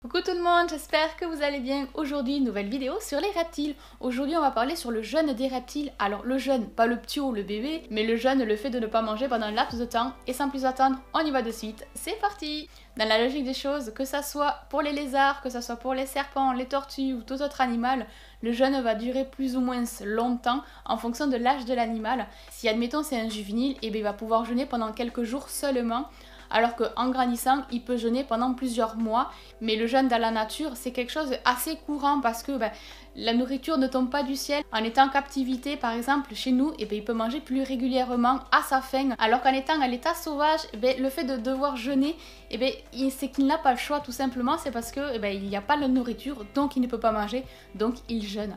Coucou tout le monde, j'espère que vous allez bien. Aujourd'hui, nouvelle vidéo sur les reptiles. Aujourd'hui, on va parler sur le jeûne des reptiles. Alors le jeûne, pas le petit ou le bébé, mais le jeûne, le fait de ne pas manger pendant un laps de temps. Et sans plus attendre, on y va de suite. C'est parti! Dans la logique des choses, que ça soit pour les lézards, que ça soit pour les serpents, les tortues ou tout autre animal, le jeûne va durer plus ou moins longtemps en fonction de l'âge de l'animal. Si admettons c'est un juvénile, et bien, il va pouvoir jeûner pendant quelques jours seulement. Alors qu'en grandissant, il peut jeûner pendant plusieurs mois. Mais le jeûne dans la nature, c'est quelque chose d'assez courant parce que la nourriture ne tombe pas du ciel. En étant en captivité, par exemple, chez nous, il peut manger plus régulièrement à sa faim. Alors qu'en étant à l'état sauvage, le fait de devoir jeûner, c'est qu'il n'a pas le choix tout simplement. C'est parce que il n'y a pas de nourriture, donc il ne peut pas manger, donc il jeûne.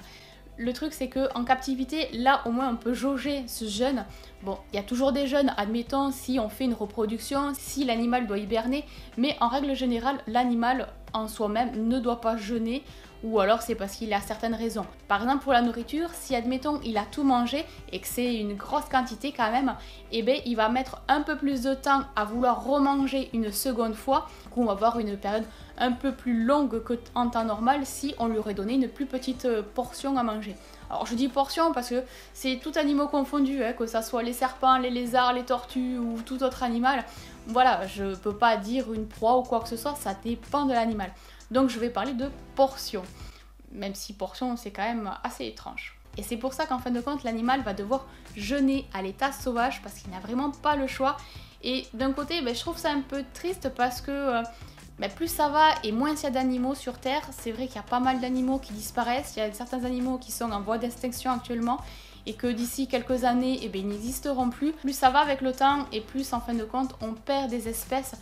Le truc c'est que en captivité, là au moins on peut jauger ce jeûne. Bon, il y a toujours des jeûnes, admettons si on fait une reproduction, si l'animal doit hiberner, mais en règle générale, l'animal en soi-même ne doit pas jeûner, ou alors c'est parce qu'il a certaines raisons. Par exemple pour la nourriture, si admettons il a tout mangé et que c'est une grosse quantité quand même, il va mettre un peu plus de temps à vouloir remanger une seconde fois. Du coup on va avoir une période un peu plus longue qu'en temps normal si on lui aurait donné une plus petite portion à manger. Alors je dis portion parce que c'est tout animaux confondus, que ça soit les serpents, les lézards, les tortues ou tout autre animal. Voilà, je peux pas dire une proie ou quoi que ce soit, ça dépend de l'animal. Donc je vais parler de portion, même si portion c'est quand même assez étrange. Et c'est pour ça qu'en fin de compte l'animal va devoir jeûner à l'état sauvage parce qu'il n'a vraiment pas le choix. Et d'un côté je trouve ça un peu triste parce que plus ça va et moins il y a d'animaux sur Terre. C'est vrai qu'il y a pas mal d'animaux qui disparaissent, il y a certains animaux qui sont en voie d'extinction actuellement et que d'ici quelques années ils n'existeront plus. Plus ça va avec le temps et plus en fin de compte on perd des espèces.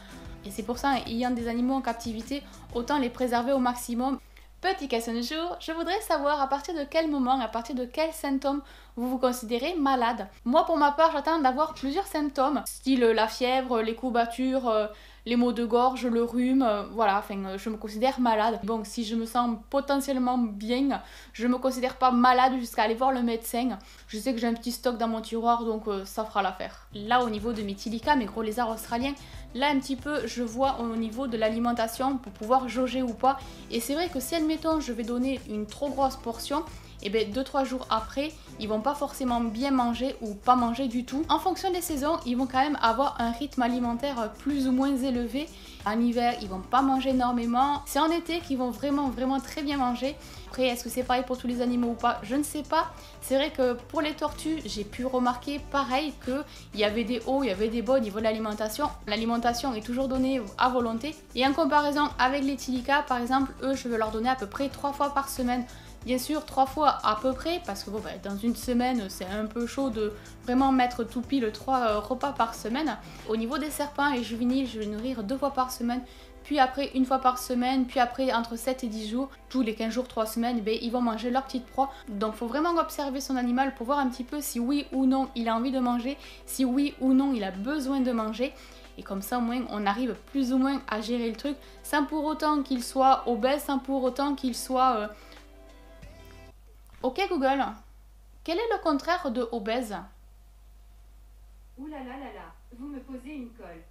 Et c'est pour ça, ayant des animaux en captivité, autant les préserver au maximum. Petite question du jour, je voudrais savoir à partir de quel moment, à partir de quels symptômes vous vous considérez malade. Moi pour ma part j'attends d'avoir plusieurs symptômes, style la fièvre, les courbatures, les maux de gorge, le rhume, voilà, je me considère malade. Bon, si je me sens potentiellement bien, je me considère pas malade jusqu'à aller voir le médecin. Je sais que j'ai un petit stock dans mon tiroir, donc ça fera l'affaire. Là, au niveau de mes tilica, mes gros lézards australiens, là un petit peu, je vois au niveau de l'alimentation pour pouvoir jauger ou pas. Et c'est vrai que si, admettons, je vais donner une trop grosse portion, 2-3 jours après, ils vont pas forcément bien manger ou pas manger du tout. En fonction des saisons, ils vont quand même avoir un rythme alimentaire plus ou moins élevé. En hiver, ils vont pas manger énormément. C'est en été qu'ils vont vraiment très bien manger. Après, est-ce que c'est pareil pour tous les animaux ou pas? Je ne sais pas. C'est vrai que pour les tortues, j'ai pu remarquer pareil qu'il y avait des hauts, il y avait des bas au niveau de l'alimentation. L'alimentation est toujours donnée à volonté. Et en comparaison avec les tilica, par exemple, eux, je vais leur donner à peu près 3 fois par semaine. Bien sûr, 3 fois à peu près, parce que dans une semaine, c'est un peu chaud de vraiment mettre tout pile 3 repas par semaine. Au niveau des serpents et juvéniles, je vais nourrir 2 fois par semaine, puis après 1 fois par semaine, puis après entre 7 et 10 jours, tous les 15 jours, 3 semaines, ils vont manger leur petite proie. Donc il faut vraiment observer son animal pour voir un petit peu si oui ou non il a envie de manger, si oui ou non il a besoin de manger. Et comme ça, au moins, on arrive plus ou moins à gérer le truc, sans pour autant qu'il soit obèse, sans pour autant qu'il soit... Ok Google, quel est le contraire de obèse? Ouh là là là là, vous me posez une colle.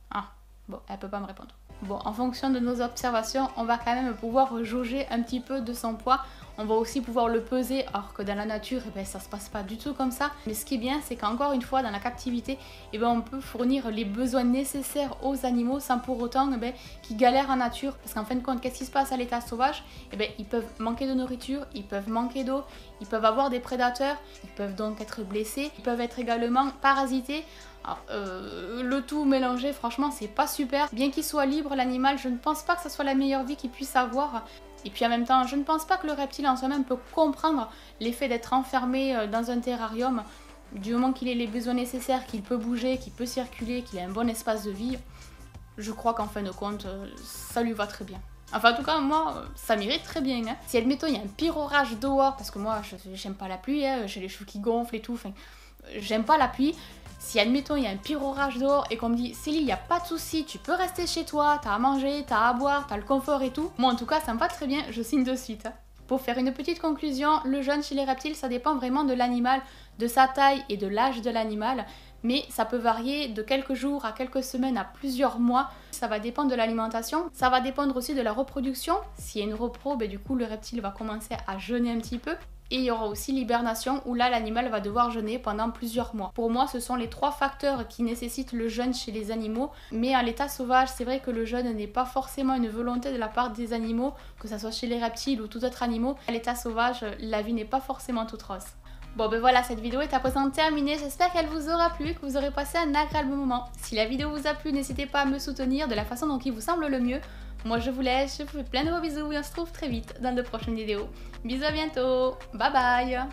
Ah, bon, elle peut pas me répondre. Bon, en fonction de nos observations, on va quand même pouvoir jauger un petit peu de son poids. On va aussi pouvoir le peser, alors que dans la nature, ça se passe pas du tout comme ça. Mais ce qui est bien, c'est qu'encore une fois, dans la captivité, on peut fournir les besoins nécessaires aux animaux sans pour autant qu'ils galèrent en nature. Parce qu'en fin de compte, qu'est-ce qui se passe à l'état sauvage? Ils peuvent manquer de nourriture, ils peuvent manquer d'eau, ils peuvent avoir des prédateurs, ils peuvent donc être blessés, ils peuvent être également parasités. Alors, le tout mélangé, franchement, c'est pas super. Bien qu'il soit libre, l'animal, je ne pense pas que ce soit la meilleure vie qu'il puisse avoir. Et puis en même temps, je ne pense pas que le reptile en soi-même peut comprendre l'effet d'être enfermé dans un terrarium. Du moment qu'il ait les besoins nécessaires, qu'il peut bouger, qu'il peut circuler, qu'il a un bon espace de vie, je crois qu'en fin de compte, ça lui va très bien. Enfin en tout cas moi ça m'irait très bien. Si admettons il y a un pire orage dehors, parce que moi j'aime pas la pluie, j'ai les cheveux qui gonflent et tout, j'aime pas la pluie. Si admettons il y a un pire orage dehors et qu'on me dit Célie, il n'y a pas de souci, tu peux rester chez toi, t'as à manger, t'as à boire, t'as le confort et tout, moi en tout cas ça me va très bien, je signe de suite. Pour faire une petite conclusion, le jeûne chez les reptiles ça dépend vraiment de l'animal, de sa taille et de l'âge de l'animal. mais ça peut varier de quelques jours à quelques semaines à plusieurs mois. Ça va dépendre de l'alimentation, ça va dépendre aussi de la reproduction. S'il y a une repro, du coup le reptile va commencer à jeûner un petit peu. Et il y aura aussi l'hibernation où là l'animal va devoir jeûner pendant plusieurs mois. Pour moi ce sont les 3 facteurs qui nécessitent le jeûne chez les animaux. Mais à l'état sauvage c'est vrai que le jeûne n'est pas forcément une volonté de la part des animaux, que ce soit chez les reptiles ou tout autre animal. À l'état sauvage la vie n'est pas forcément toute rose. Bon voilà, cette vidéo est à présent terminée, j'espère qu'elle vous aura plu, que vous aurez passé un agréable moment. Si la vidéo vous a plu, n'hésitez pas à me soutenir de la façon dont il vous semble le mieux. Moi je vous laisse, je vous fais plein de gros bisous et on se retrouve très vite dans de prochaines vidéos. Bisous, à bientôt, bye bye.